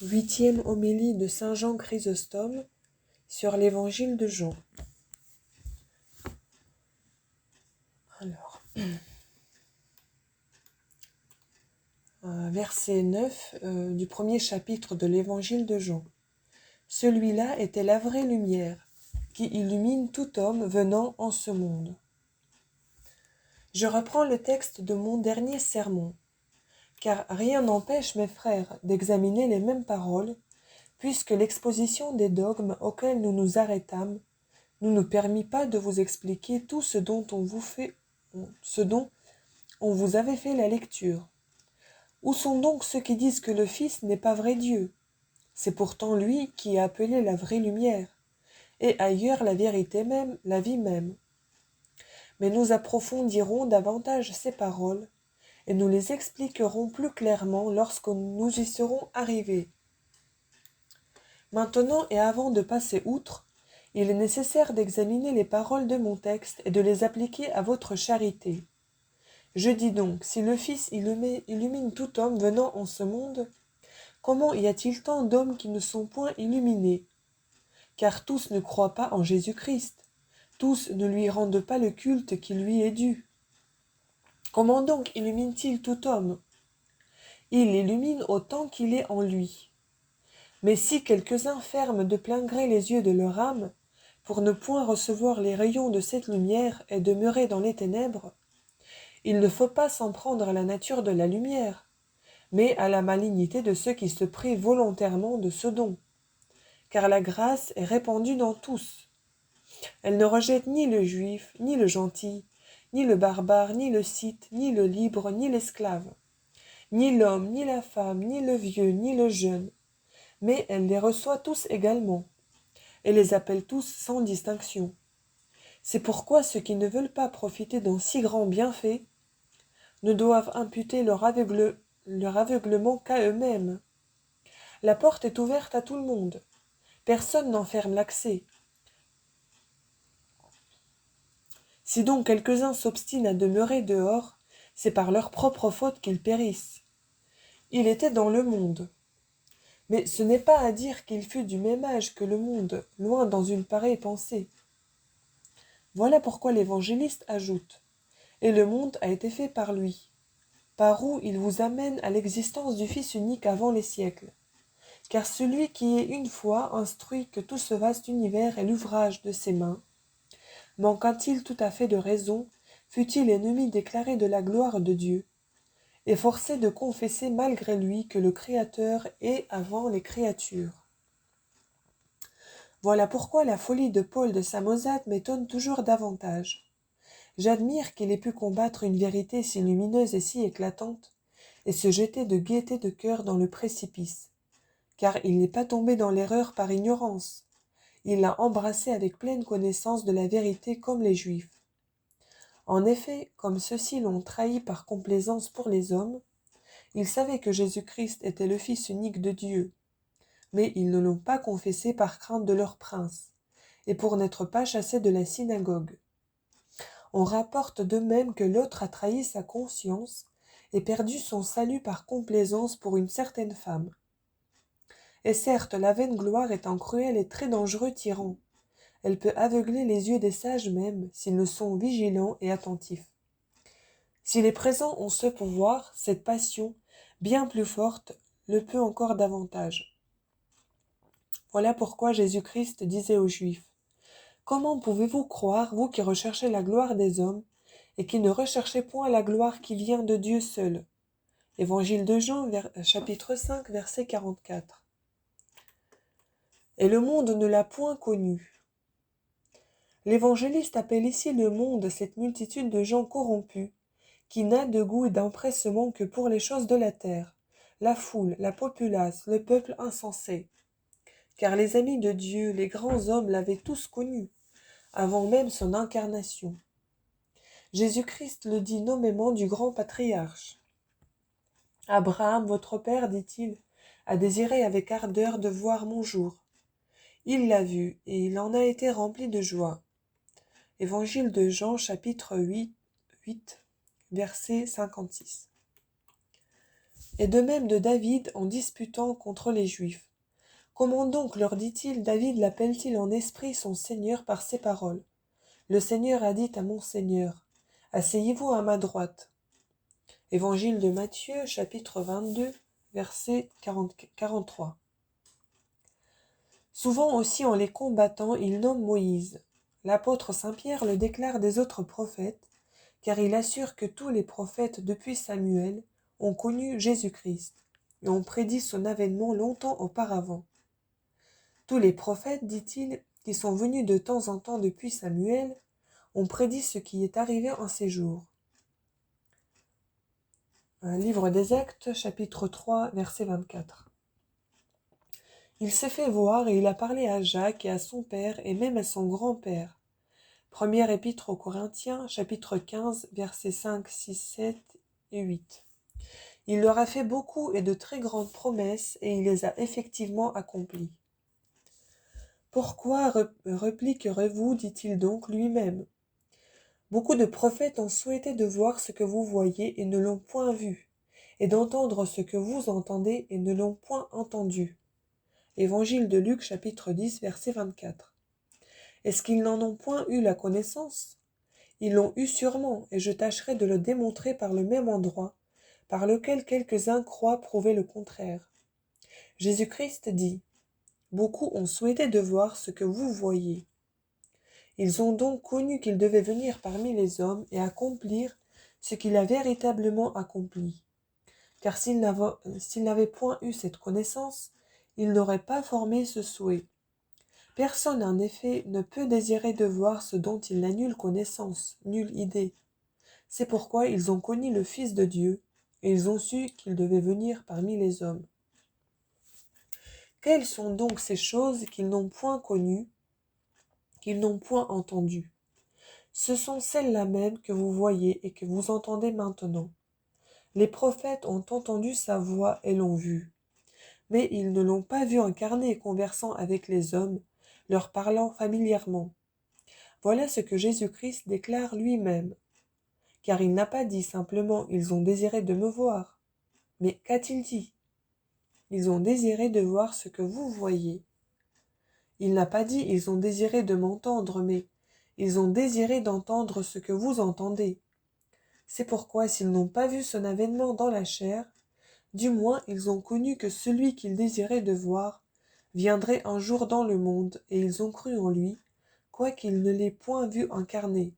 Huitième homélie de saint Jean Chrysostome sur l'évangile de Jean. Alors, verset 9 du premier chapitre de l'évangile de Jean. Celui-là était la vraie lumière, qui illumine tout homme venant en ce monde. Je reprends le texte de mon dernier sermon, car rien n'empêche, mes frères, d'examiner les mêmes paroles, puisque l'exposition des dogmes auxquels nous nous arrêtâmes ne nous permit pas de vous expliquer tout ce dont on vous avait fait la lecture. Où sont donc ceux qui disent que le Fils n'est pas vrai Dieu? C'est pourtant lui qui est appelé la vraie lumière, et ailleurs la vérité même, la vie même. Mais nous approfondirons davantage ces paroles, et nous les expliquerons plus clairement lorsque nous y serons arrivés. Maintenant et avant de passer outre, il est nécessaire d'examiner les paroles de mon texte et de les appliquer à votre charité. Je dis donc, si le Fils illumine tout homme venant en ce monde, comment y a-t-il tant d'hommes qui ne sont point illuminés? Car tous ne croient pas en Jésus-Christ, tous ne lui rendent pas le culte qui lui est dû. Comment donc illumine-t-il tout homme? Il l'illumine autant qu'il est en lui. Mais si quelques-uns ferment de plein gré les yeux de leur âme, pour ne point recevoir les rayons de cette lumière et demeurer dans les ténèbres, il ne faut pas s'en prendre à la nature de la lumière, mais à la malignité de ceux qui se privent volontairement de ce don. Car la grâce est répandue dans tous. Elle ne rejette ni le juif, ni le gentil, ni le barbare, ni le scythe, ni le libre, ni l'esclave, ni l'homme, ni la femme, ni le vieux, ni le jeune, mais elle les reçoit tous également, et les appelle tous sans distinction. C'est pourquoi ceux qui ne veulent pas profiter d'un si grand bienfait ne doivent imputer leur aveuglement qu'à eux-mêmes. La porte est ouverte à tout le monde. Personne n'en ferme l'accès. Si donc quelques-uns s'obstinent à demeurer dehors, c'est par leur propre faute qu'ils périssent. Il était dans le monde. Mais ce n'est pas à dire qu'il fut du même âge que le monde, loin dans une pareille pensée. Voilà pourquoi l'évangéliste ajoute « Et le monde a été fait par lui », par où il vous amène à l'existence du Fils unique avant les siècles. Car celui qui est une fois instruit que tout ce vaste univers est l'ouvrage de ses mains, manqua-t-il tout à fait de raison, fut-il ennemi déclaré de la gloire de Dieu, et forcé de confesser malgré lui que le Créateur est avant les créatures. Voilà pourquoi la folie de Paul de Samosate m'étonne toujours davantage. J'admire qu'il ait pu combattre une vérité si lumineuse et si éclatante, et se jeter de gaieté de cœur dans le précipice, car il n'est pas tombé dans l'erreur par ignorance. Il l'a embrassé avec pleine connaissance de la vérité comme les Juifs. En effet, comme ceux-ci l'ont trahi par complaisance pour les hommes, ils savaient que Jésus-Christ était le Fils unique de Dieu, mais ils ne l'ont pas confessé par crainte de leur prince, et pour n'être pas chassés de la synagogue. On rapporte de même que l'autre a trahi sa conscience et perdu son salut par complaisance pour une certaine femme. Et certes, la vaine gloire est un cruel et très dangereux tyran. Elle peut aveugler les yeux des sages même, s'ils ne sont vigilants et attentifs. Si les présents ont ce pouvoir, cette passion, bien plus forte, le peut encore davantage. Voilà pourquoi Jésus-Christ disait aux Juifs « Comment pouvez-vous croire, vous qui recherchez la gloire des hommes, et qui ne recherchez point la gloire qui vient de Dieu seul ?» Évangile de Jean, chapitre 5, verset 44. Et le monde ne l'a point connu. L'évangéliste appelle ici le monde cette multitude de gens corrompus, qui n'a de goût et d'empressement que pour les choses de la terre, la foule, la populace, le peuple insensé. Car les amis de Dieu, les grands hommes l'avaient tous connu, avant même son incarnation. Jésus-Christ le dit nommément du grand patriarche. Abraham, votre père, dit-il, a désiré avec ardeur de voir mon jour. Il l'a vu, et il en a été rempli de joie. Évangile de Jean, chapitre 8, verset 56. Et de même de David en disputant contre les Juifs. Comment donc, leur dit-il, David l'appelle-t-il en esprit son Seigneur par ces paroles? Le Seigneur a dit à mon Seigneur, asseyez-vous à ma droite. Évangile de Matthieu, chapitre 22, verset 43. Souvent aussi en les combattant, il nomme Moïse. L'apôtre Saint-Pierre le déclare des autres prophètes, car il assure que tous les prophètes depuis Samuel ont connu Jésus-Christ et ont prédit son avènement longtemps auparavant. Tous les prophètes, dit-il, qui sont venus de temps en temps depuis Samuel, ont prédit ce qui est arrivé en ces jours. Livre des Actes, chapitre 3, verset 24. Il s'est fait voir et il a parlé à Jacques et à son père et même à son grand-père. Première épître aux Corinthiens, chapitre 15, versets 5, 6, 7 et 8. Il leur a fait beaucoup et de très grandes promesses et il les a effectivement accomplies. Pourquoi répliquerez-vous, dit-il donc lui-même? Beaucoup de prophètes ont souhaité de voir ce que vous voyez et ne l'ont point vu, et d'entendre ce que vous entendez et ne l'ont point entendu. Évangile de Luc, chapitre 10, verset 24. Est-ce qu'ils n'en ont point eu la connaissance? Ils l'ont eu sûrement, et je tâcherai de le démontrer par le même endroit, par lequel quelques-uns croient prouver le contraire. Jésus-Christ dit, « Beaucoup ont souhaité de voir ce que vous voyez. » Ils ont donc connu qu'il devait venir parmi les hommes et accomplir ce qu'il a véritablement accompli. Car s'ils n'avaient point eu cette connaissance, ils n'auraient pas formé ce souhait. Personne, en effet, ne peut désirer de voir ce dont il n'a nulle connaissance, nulle idée. C'est pourquoi ils ont connu le Fils de Dieu, et ils ont su qu'il devait venir parmi les hommes. Quelles sont donc ces choses qu'ils n'ont point connues, qu'ils n'ont point entendues? Ce sont celles-là même que vous voyez et que vous entendez maintenant. Les prophètes ont entendu sa voix et l'ont vue. Mais ils ne l'ont pas vu incarné conversant avec les hommes, leur parlant familièrement. Voilà ce que Jésus-Christ déclare lui-même. Car il n'a pas dit simplement « ils ont désiré de me voir ». Mais qu'a-t-il dit? Ils ont désiré de voir ce que vous voyez. Il n'a pas dit « ils ont désiré de m'entendre », mais ils ont désiré d'entendre ce que vous entendez. C'est pourquoi s'ils n'ont pas vu son avènement dans la chair, du moins ils ont connu que celui qu'ils désiraient de voir viendrait un jour dans le monde, et ils ont cru en lui, quoiqu'ils ne l'aient point vu incarné.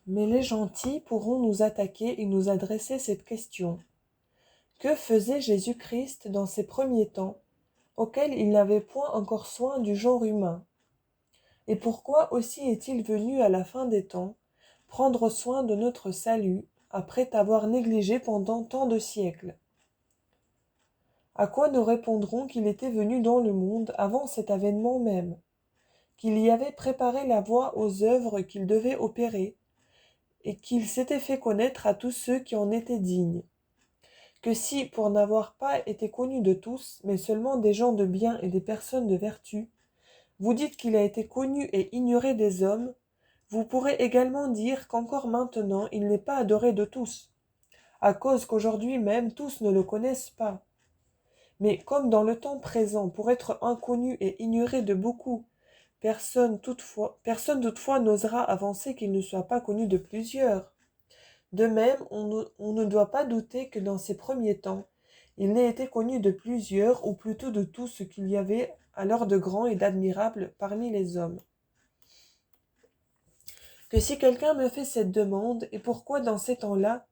Mais les gentils pourront nous attaquer et nous adresser cette question. Que faisait Jésus-Christ dans ses premiers temps, auxquels il n'avait point encore soin du genre humain? Et pourquoi aussi est-il venu à la fin des temps prendre soin de notre salut, après t'avoir négligé pendant tant de siècles? À quoi nous répondrons qu'il était venu dans le monde avant cet avènement même, qu'il y avait préparé la voie aux œuvres qu'il devait opérer, et qu'il s'était fait connaître à tous ceux qui en étaient dignes. Que si, pour n'avoir pas été connu de tous, mais seulement des gens de bien et des personnes de vertu, vous dites qu'il a été connu et ignoré des hommes, vous pourrez également dire qu'encore maintenant il n'est pas adoré de tous, à cause qu'aujourd'hui même tous ne le connaissent pas. Mais comme dans le temps présent, pour être inconnu et ignoré de beaucoup, personne toutefois n'osera avancer qu'il ne soit pas connu de plusieurs. De même, on ne doit pas douter que dans ces premiers temps, il n'ait été connu de plusieurs, ou plutôt de tout ce qu'il y avait alors de grand et d'admirable parmi les hommes. Que si quelqu'un me fait cette demande, et pourquoi dans ces temps-là,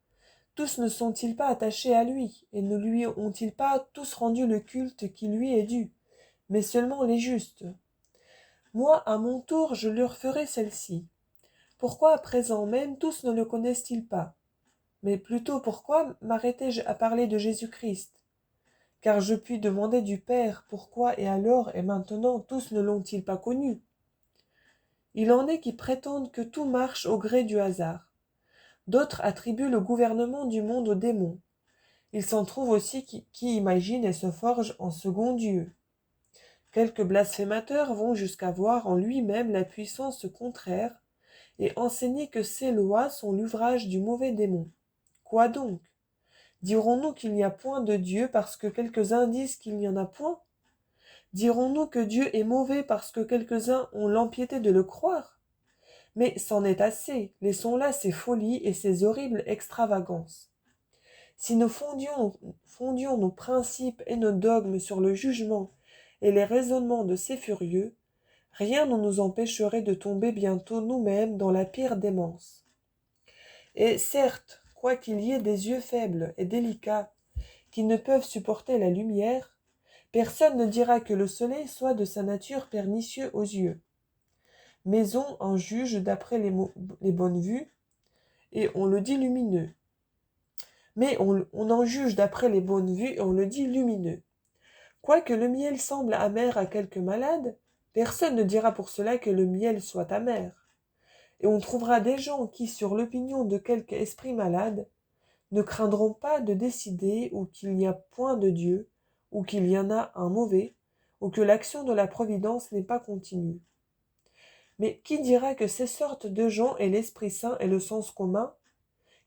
tous ne sont-ils pas attachés à lui, et ne lui ont-ils pas tous rendu le culte qui lui est dû, mais seulement les justes? Moi, à mon tour, je leur ferai celle-ci. Pourquoi à présent même tous ne le connaissent-ils pas? Mais plutôt pourquoi m'arrêtai-je à parler de Jésus-Christ? Car je puis demander du Père pourquoi et alors et maintenant tous ne l'ont-ils pas connu? Il en est qui prétendent que tout marche au gré du hasard. D'autres attribuent le gouvernement du monde aux démons. Il s'en trouve aussi qui imaginent et se forgent en second Dieu. Quelques blasphémateurs vont jusqu'à voir en lui-même la puissance contraire, et enseigner que ces lois sont l'ouvrage du mauvais démon. Quoi donc? Dirons-nous qu'il n'y a point de Dieu parce que quelques-uns disent qu'il n'y en a point? Dirons-nous que Dieu est mauvais parce que quelques-uns ont l'empiété de le croire? Mais c'en est assez, laissons là ces folies et ces horribles extravagances. Si nous fondions nos principes et nos dogmes sur le jugement et les raisonnements de ces furieux, rien ne nous empêcherait de tomber bientôt nous-mêmes dans la pire démence. Et certes, quoiqu'il y ait des yeux faibles et délicats qui ne peuvent supporter la lumière, personne ne dira que le soleil soit de sa nature pernicieux aux yeux. Mais on en juge d'après les bonnes vues, et on le dit lumineux. Mais on en juge d'après les bonnes vues et on le dit lumineux. Quoique le miel semble amer à quelques malades, personne ne dira pour cela que le miel soit amer. Et on trouvera des gens qui, sur l'opinion de quelque esprit malade, ne craindront pas de décider ou qu'il n'y a point de Dieu, ou qu'il y en a un mauvais, ou que l'action de la providence n'est pas continue. Mais qui dira que ces sortes de gens aient l'Esprit Saint et le sens commun?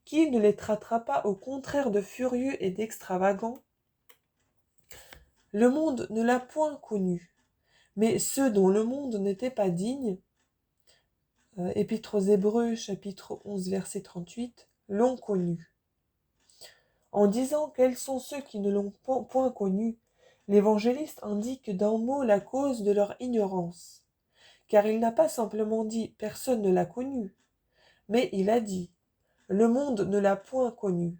Qui ne les traitera pas au contraire de furieux et d'extravagants? Le monde ne l'a point connu, mais ceux dont le monde n'était pas digne, Épître aux Hébreux, chapitre 11, verset 38, l'ont connu. En disant quels sont ceux qui ne l'ont point connu, l'évangéliste indique d'un mot la cause de leur ignorance, car il n'a pas simplement dit « personne ne l'a connu », mais il a dit « le monde ne l'a point connu »,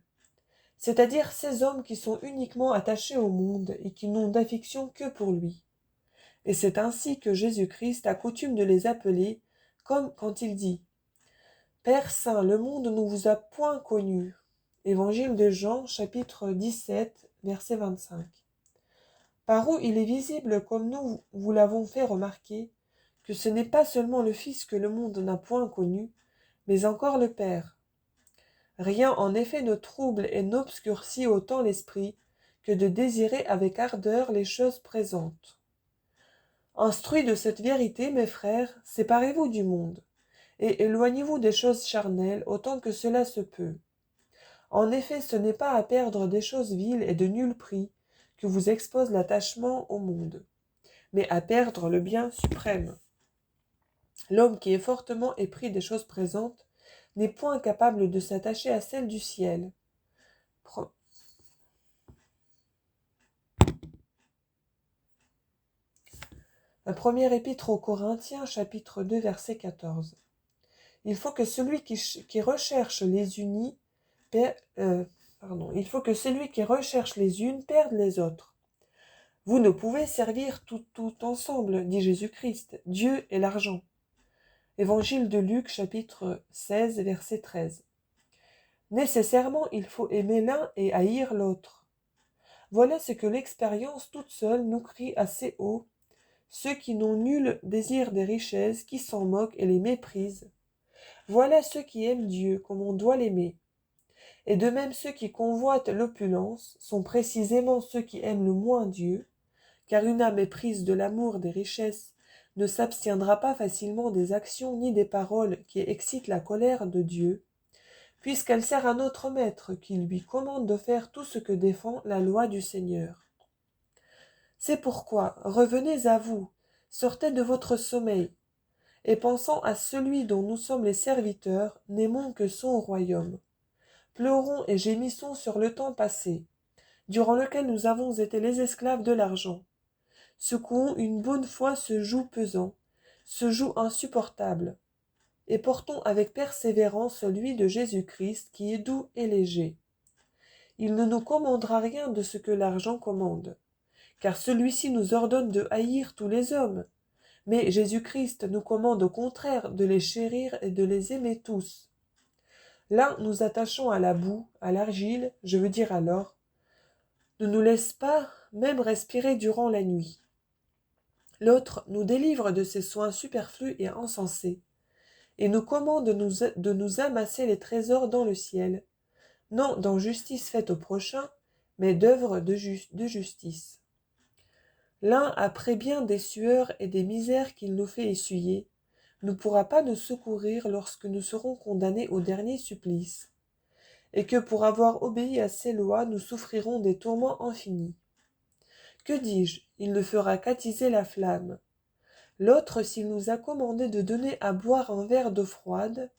c'est-à-dire ces hommes qui sont uniquement attachés au monde et qui n'ont d'affection que pour lui. Et c'est ainsi que Jésus-Christ a coutume de les appeler, comme quand il dit « Père Saint, le monde ne vous a point connu ». Évangile de Jean, chapitre 17, verset 25. Par où il est visible, comme nous vous l'avons fait remarquer, que ce n'est pas seulement le Fils que le monde n'a point connu, mais encore le Père. Rien en effet ne trouble et n'obscurcit autant l'esprit que de désirer avec ardeur les choses présentes. Instruits de cette vérité, mes frères, séparez-vous du monde, et éloignez-vous des choses charnelles autant que cela se peut. En effet, ce n'est pas à perdre des choses viles et de nul prix que vous expose l'attachement au monde, mais à perdre le bien suprême. L'homme qui est fortement épris des choses présentes n'est point capable de s'attacher à celles du ciel. La première épître aux Corinthiens, chapitre 2, verset 14. Il faut que celui qui recherche les unis il faut que celui qui recherche les unes perde les autres. Vous ne pouvez servir tout ensemble, dit Jésus-Christ, Dieu et l'argent. Évangile de Luc, chapitre 16, verset 13. Nécessairement, il faut aimer l'un et haïr l'autre. Voilà ce que l'expérience toute seule nous crie assez haut, ceux qui n'ont nul désir des richesses, qui s'en moquent et les méprisent. Voilà ceux qui aiment Dieu comme on doit l'aimer. Et de même ceux qui convoitent l'opulence sont précisément ceux qui aiment le moins Dieu, car une âme éprise de l'amour des richesses ne s'abstiendra pas facilement des actions ni des paroles qui excitent la colère de Dieu, puisqu'elle sert un autre maître qui lui commande de faire tout ce que défend la loi du Seigneur. C'est pourquoi revenez à vous, sortez de votre sommeil, et pensant à celui dont nous sommes les serviteurs, n'aimons que son royaume. Pleurons et gémissons sur le temps passé, durant lequel nous avons été les esclaves de l'argent. Secouons une bonne fois ce joug pesant, ce joug insupportable, et portons avec persévérance celui de Jésus-Christ qui est doux et léger. Il ne nous commandera rien de ce que l'argent commande, car celui-ci nous ordonne de haïr tous les hommes, mais Jésus-Christ nous commande au contraire de les chérir et de les aimer tous. L'un nous attachons à la boue, à l'argile, je veux dire à l'or, ne nous laisse pas même respirer durant la nuit. L'autre nous délivre de ses soins superflus et insensés, et nous commande de nous amasser les trésors dans le ciel, non dans justice faite au prochain, mais d'œuvres de justice. L'un, après bien des sueurs et des misères qu'il nous fait essuyer, ne pourra pas nous secourir lorsque nous serons condamnés au dernier supplice, et que pour avoir obéi à ses lois, nous souffrirons des tourments infinis. Que dis-je? Il ne fera qu'attiser la flamme. L'autre, s'il nous a commandé de donner à boire un verre d'eau froide,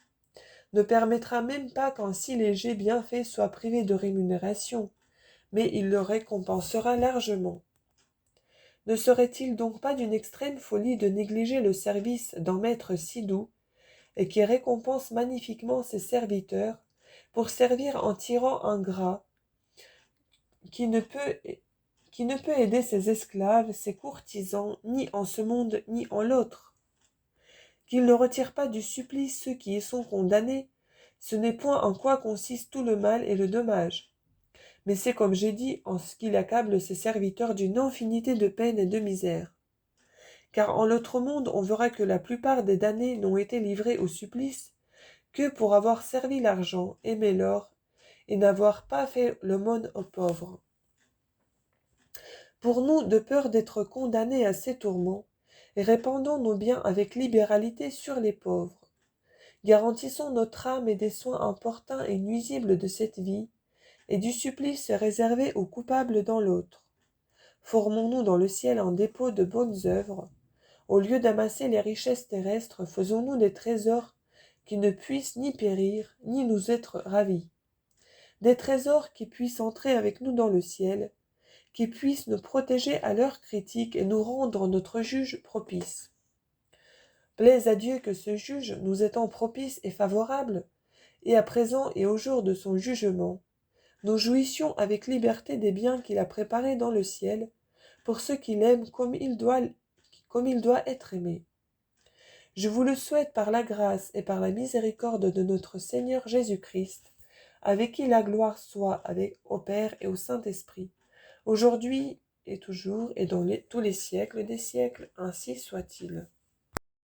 ne permettra même pas qu'un si léger bienfait soit privé de rémunération, mais il le récompensera largement. Ne serait-il donc pas d'une extrême folie de négliger le service d'un maître si doux, et qui récompense magnifiquement ses serviteurs, pour servir un tyran ingrat, qui ne peut aider ses esclaves, ses courtisans, ni en ce monde, ni en l'autre? Qu'il ne retire pas du supplice ceux qui y sont condamnés, ce n'est point en quoi consiste tout le mal et le dommage. Mais c'est comme j'ai dit, en ce qu'il accable ses serviteurs d'une infinité de peines et de misères. Car en l'autre monde, on verra que la plupart des damnés n'ont été livrés au supplice que pour avoir servi l'argent, aimé l'or, et n'avoir pas fait l'aumône aux pauvres. Pour nous, de peur d'être condamnés à ces tourments, répandons nos biens avec libéralité sur les pauvres. Garantissons notre âme et des soins importuns et nuisibles de cette vie, et du supplice réservé aux coupables dans l'autre. Formons-nous dans le ciel un dépôt de bonnes œuvres. Au lieu d'amasser les richesses terrestres, faisons-nous des trésors qui ne puissent ni périr, ni nous être ravis. Des trésors qui puissent entrer avec nous dans le ciel, qui puissent nous protéger à l'heure critique et nous rendre notre juge propice. Plaise à Dieu que ce juge, nous étant propice et favorable, et à présent et au jour de son jugement, nous jouissions avec liberté des biens qu'il a préparés dans le ciel, pour ceux qui l'aiment comme il doit être aimé. Je vous le souhaite par la grâce et par la miséricorde de notre Seigneur Jésus-Christ, avec qui la gloire soit au Père et au Saint-Esprit, aujourd'hui et toujours et dans tous les siècles des siècles, ainsi soit-il.